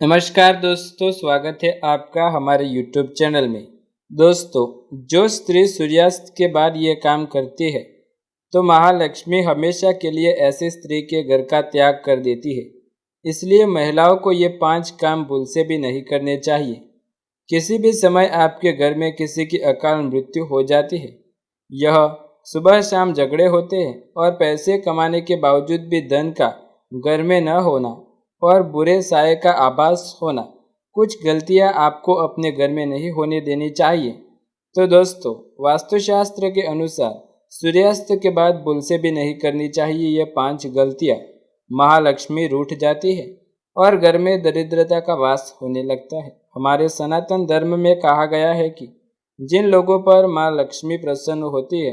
नमस्कार दोस्तों, स्वागत है आपका हमारे YouTube चैनल में। दोस्तों, जो स्त्री सूर्यास्त के बाद ये काम करती है तो महालक्ष्मी हमेशा के लिए ऐसी स्त्री के घर का त्याग कर देती है। इसलिए महिलाओं को ये 5 काम भूल से भी नहीं करने चाहिए। किसी भी समय आपके घर में किसी की अकाल मृत्यु हो जाती है, यह सुबह शाम झगड़े होते हैं और पैसे कमाने के बावजूद भी धन का घर में न होना और बुरे साये का आभास होना, कुछ गलतियां आपको अपने घर में नहीं होने देनी चाहिए। तो दोस्तों, वास्तुशास्त्र के अनुसार सूर्यास्त के बाद भूल से भी नहीं करनी चाहिए ये 5 गलतियां। महालक्ष्मी रूठ जाती है और घर में दरिद्रता का वास होने लगता है। हमारे सनातन धर्म में कहा गया है कि जिन लोगों पर माँ लक्ष्मी प्रसन्न होती है,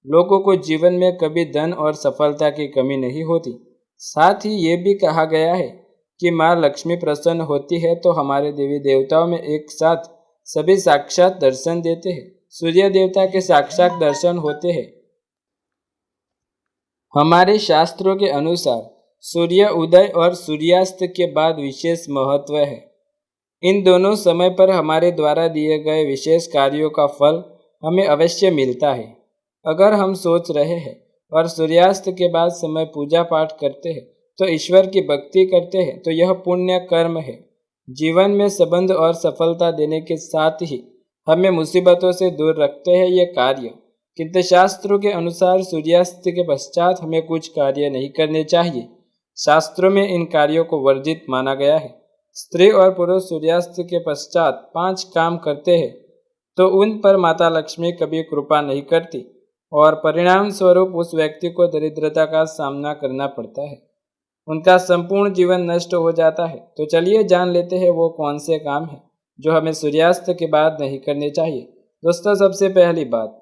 लोगों को जीवन में कभी धन और सफलता की कमी नहीं होती। साथ ही ये भी कहा गया है कि माँ लक्ष्मी प्रसन्न होती है तो हमारे देवी देवताओं में एक साथ सभी साक्षात दर्शन देते हैं। सूर्य देवता के साक्षात दर्शन होते हैं। हमारे शास्त्रों के अनुसार सूर्य उदय और सूर्यास्त के बाद विशेष महत्व है। इन दोनों समय पर हमारे द्वारा दिए गए विशेष कार्यों का फल हमें अवश्य मिलता है। अगर हम सोच रहे हैं और सूर्यास्त के बाद समय पूजा पाठ करते हैं तो ईश्वर की भक्ति करते हैं तो यह पुण्य कर्म है। जीवन में संबंध और सफलता देने के साथ ही हमें मुसीबतों से दूर रखते हैं ये कार्य। किंतु शास्त्रों के अनुसार सूर्यास्त के पश्चात हमें कुछ कार्य नहीं करने चाहिए। शास्त्रों में इन कार्यों को वर्जित माना गया है। स्त्री और पुरुष सूर्यास्त के पश्चात 5 काम करते हैं तो उन पर माता लक्ष्मी कभी कृपा नहीं करती और परिणाम स्वरूप उस व्यक्ति को दरिद्रता का सामना करना पड़ता है। उनका संपूर्ण जीवन नष्ट हो जाता है। तो चलिए जान लेते हैं वो कौन से काम हैं जो हमें सूर्यास्त के बाद नहीं करने चाहिए। दोस्तों, सबसे पहली बात,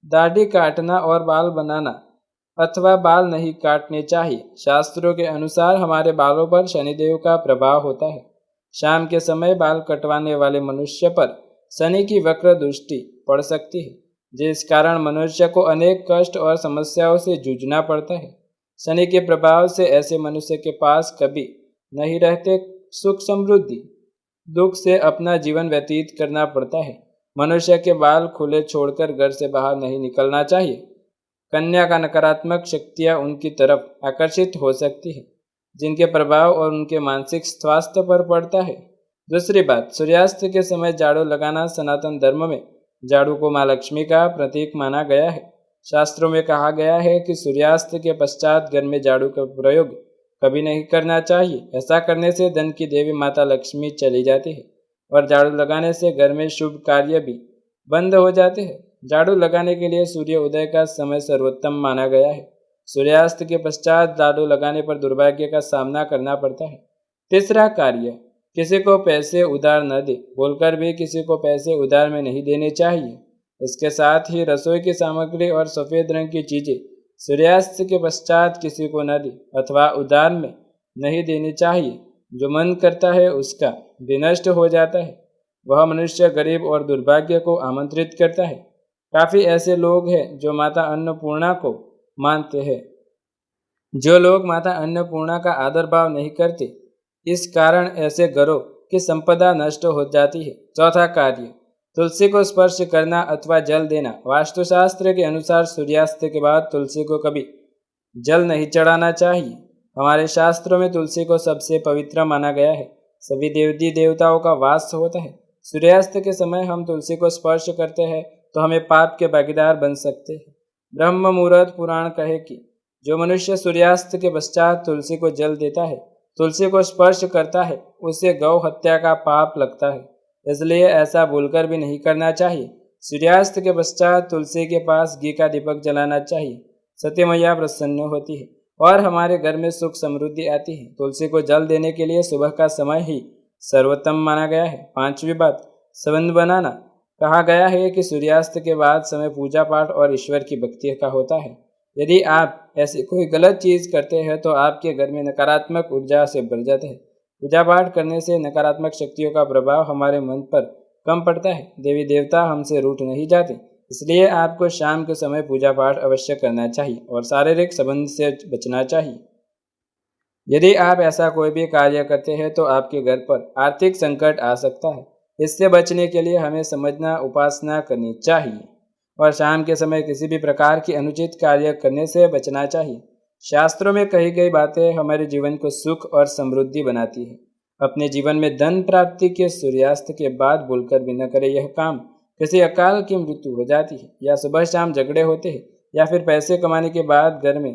दाढ़ी काटना और बाल बनाना अथवा बाल नहीं काटने चाहिए। शास्त्रों के अनुसार हमारे बालों पर शनिदेव का प्रभाव होता है। शाम के समय बाल कटवाने वाले मनुष्य पर शनि की वक्र दृष्टि पड़ सकती है, जिस कारण मनुष्य को अनेक कष्ट और समस्याओं से जूझना पड़ता है। शनि के प्रभाव से ऐसे मनुष्य के पास कभी नहीं रहते सुख समृद्धि, दुख से अपना जीवन व्यतीत करना पड़ता है। मनुष्य के बाल खुले छोड़कर घर से बाहर नहीं निकलना चाहिए। कन्या का नकारात्मक शक्तियां उनकी तरफ आकर्षित हो सकती है, जिनके प्रभाव और उनके मानसिक स्वास्थ्य पर पड़ता है। दूसरी बात, सूर्यास्त के समय झाड़ू लगाना। सनातन धर्म में झाड़ू को माँ लक्ष्मी का प्रतीक माना गया है। शास्त्रों में कहा गया है कि सूर्यास्त के पश्चात घर में झाड़ू का प्रयोग कभी नहीं करना चाहिए। ऐसा करने से धन की देवी माता लक्ष्मी चली जाती है और झाड़ू लगाने से घर में शुभ कार्य भी बंद हो जाते हैं। झाड़ू लगाने के लिए सूर्य उदय का समय सर्वोत्तम माना गया है। सूर्यास्त के पश्चात झाड़ू लगाने पर दुर्भाग्य का सामना करना पड़ता है। तीसरा कार्य, किसी को पैसे उधार न दे। बोलकर भी किसी को पैसे उधार में नहीं देने चाहिए। इसके साथ ही रसोई की सामग्री और सफ़ेद रंग की चीज़ें सूर्यास्त के पश्चात किसी को न दी अथवा उधार में नहीं देनी चाहिए। जो मन करता है उसका विनष्ट हो जाता है। वह मनुष्य गरीब और दुर्भाग्य को आमंत्रित करता है। काफ़ी ऐसे लोग हैं जो माता अन्नपूर्णा को मानते हैं। जो लोग माता अन्नपूर्णा का आदर भाव नहीं करते, इस कारण ऐसे घरों की संपदा नष्ट हो जाती है। चौथा कार्य, तुलसी को स्पर्श करना अथवा जल देना। वास्तुशास्त्र के अनुसार सूर्यास्त के बाद तुलसी को कभी जल नहीं चढ़ाना चाहिए। हमारे शास्त्रों में तुलसी को सबसे पवित्र माना गया है। सभी देवी देवताओं का वास होता है। सूर्यास्त के समय हम तुलसी को स्पर्श करते हैं तो हमें पाप के भागीदार बन सकते हैं। ब्रह्म मुहूर्त पुराण कहे कि जो मनुष्य सूर्यास्त के पश्चात तुलसी को जल देता है, तुलसी को स्पर्श करता है, उसे गौ हत्या का पाप लगता है। इसलिए ऐसा भूलकर भी नहीं करना चाहिए। सूर्यास्त के पश्चात तुलसी के पास घी का दीपक जलाना चाहिए। सती मैया प्रसन्न होती है और हमारे घर में सुख समृद्धि आती है। तुलसी को जल देने के लिए सुबह का समय ही सर्वोत्तम माना गया है। 5वीं बात, संबंध बनाना। कहा गया है कि सूर्यास्त के बाद समय पूजा पाठ और ईश्वर की भक्ति का होता है। यदि आप ऐसी कोई गलत चीज़ करते हैं तो आपके घर में नकारात्मक ऊर्जा से भर जाते हैं। पूजा पाठ करने से नकारात्मक शक्तियों का प्रभाव हमारे मन पर कम पड़ता है। देवी देवता हमसे रूठ नहीं जाते। इसलिए आपको शाम के समय पूजा पाठ अवश्य करना चाहिए और शारीरिक संबंध से बचना चाहिए। यदि आप ऐसा कोई भी कार्य करते हैं तो आपके घर पर आर्थिक संकट आ सकता है। इससे बचने के लिए हमें समझना उपासना करनी चाहिए और शाम के समय किसी भी प्रकार की अनुचित कार्य करने से बचना चाहिए। शास्त्रों में कही गई बातें हमारे जीवन को सुख और समृद्धि बनाती है। अपने जीवन में धन प्राप्ति के सूर्यास्त के बाद भूलकर भी न करें यह काम। किसी अकाल की मृत्यु हो जाती है या सुबह शाम झगड़े होते हैं या फिर पैसे कमाने के बाद घर में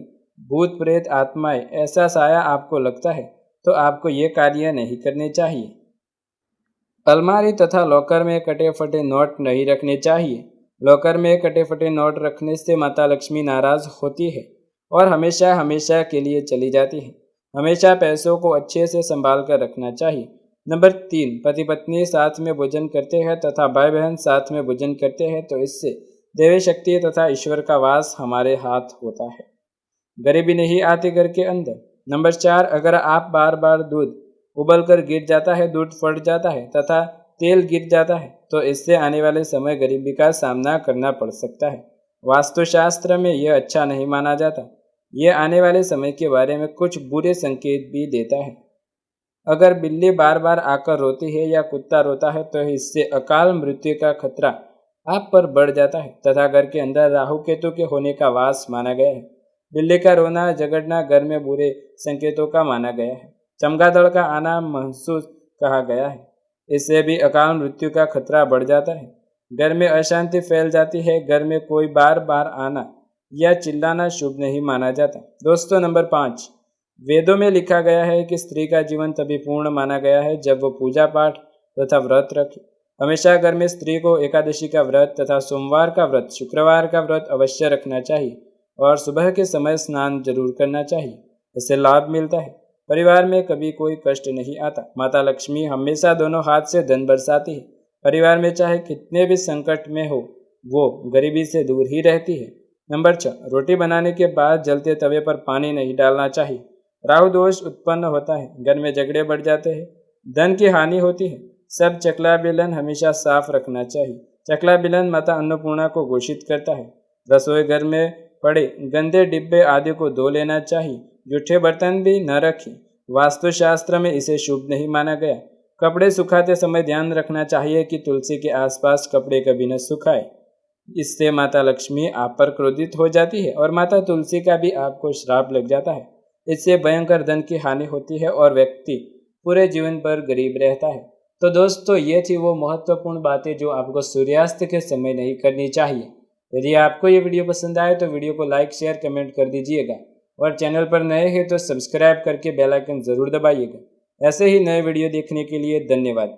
भूत प्रेत आत्माएं ऐसा साया आपको लगता है तो आपको ये कार्य नहीं करने चाहिए। अलमारी तथा लॉकर में कटे फटे नोट नहीं रखने चाहिए। लॉकर में कटे फटे नोट रखने से माता लक्ष्मी नाराज होती है और हमेशा हमेशा के लिए चली जाती है। हमेशा पैसों को अच्छे से संभाल कर रखना चाहिए। नंबर 3, पति पत्नी साथ में भोजन करते हैं तथा भाई बहन साथ में भोजन करते हैं तो इससे देवी शक्ति तथा ईश्वर का वास हमारे हाथ होता है। गरीबी नहीं आती घर के अंदर। नंबर 4, अगर आप बार बार दूध उबल कर गिर जाता है, दूध फट जाता है तथा तेल गिर जाता है तो इससे आने वाले समय गरीबी का सामना करना पड़ सकता है। वास्तुशास्त्र में यह अच्छा नहीं माना जाता। यह आने वाले समय के बारे में कुछ बुरे संकेत भी देता है। अगर बिल्ली बार बार आकर रोती है या कुत्ता रोता है तो इससे अकाल मृत्यु का खतरा आप पर बढ़ जाता है तथा घर के अंदर राहु केतु के होने का वास माना गया है। बिल्ली का रोना झगड़ना घर में बुरे संकेतों का माना गया है। चमगादड़ का आना महसूस कहा गया है। इससे भी अकाल मृत्यु का खतरा बढ़ जाता है। घर में अशांति फैल जाती है। घर में कोई बार बार आना या चिल्लाना शुभ नहीं माना जाता। दोस्तों, नंबर 5, वेदों में लिखा गया है कि स्त्री का जीवन तभी पूर्ण माना गया है जब वो पूजा पाठ तथा व्रत रखे। हमेशा घर में स्त्री को एकादशी का व्रत तथा सोमवार का व्रत, शुक्रवार का व्रत अवश्य रखना चाहिए और सुबह के समय स्नान जरूर करना चाहिए। इससे लाभ मिलता है। परिवार में कभी कोई कष्ट नहीं आता। माता लक्ष्मी हमेशा दोनों हाथ से धन बरसाती है। परिवार में चाहे कितने भी संकट में हो वो गरीबी से दूर ही रहती है। नंबर 6, रोटी बनाने के बाद जलते तवे पर पानी नहीं डालना चाहिए। राहु दोष उत्पन्न होता है। घर में झगड़े बढ़ जाते हैं। धन की हानि होती है। सब चकला बेलन हमेशा साफ रखना चाहिए। चकला बेलन माता अन्नपूर्णा को घोषित करता है। रसोई घर में पड़े गंदे डिब्बे आदि को धो लेना चाहिए। जूठे बर्तन भी न रखें। वास्तुशास्त्र में इसे शुभ नहीं माना गया। कपड़े सुखाते समय ध्यान रखना चाहिए कि तुलसी के आसपास कपड़े कभी न सुखाए। इससे माता लक्ष्मी आप पर क्रोधित हो जाती है और माता तुलसी का भी आपको श्राप लग जाता है। इससे भयंकर धन की हानि होती है और व्यक्ति पूरे जीवन पर गरीब रहता है। तो दोस्तों, ये थी वो महत्वपूर्ण बातें जो आपको सूर्यास्त के समय नहीं करनी चाहिए। यदि आपको ये वीडियो पसंद आए तो वीडियो को लाइक, शेयर, कमेंट कर दीजिएगा और चैनल पर नए हैं तो सब्सक्राइब करके बेल आइकन ज़रूर दबाइएगा। ऐसे ही नए वीडियो देखने के लिए धन्यवाद।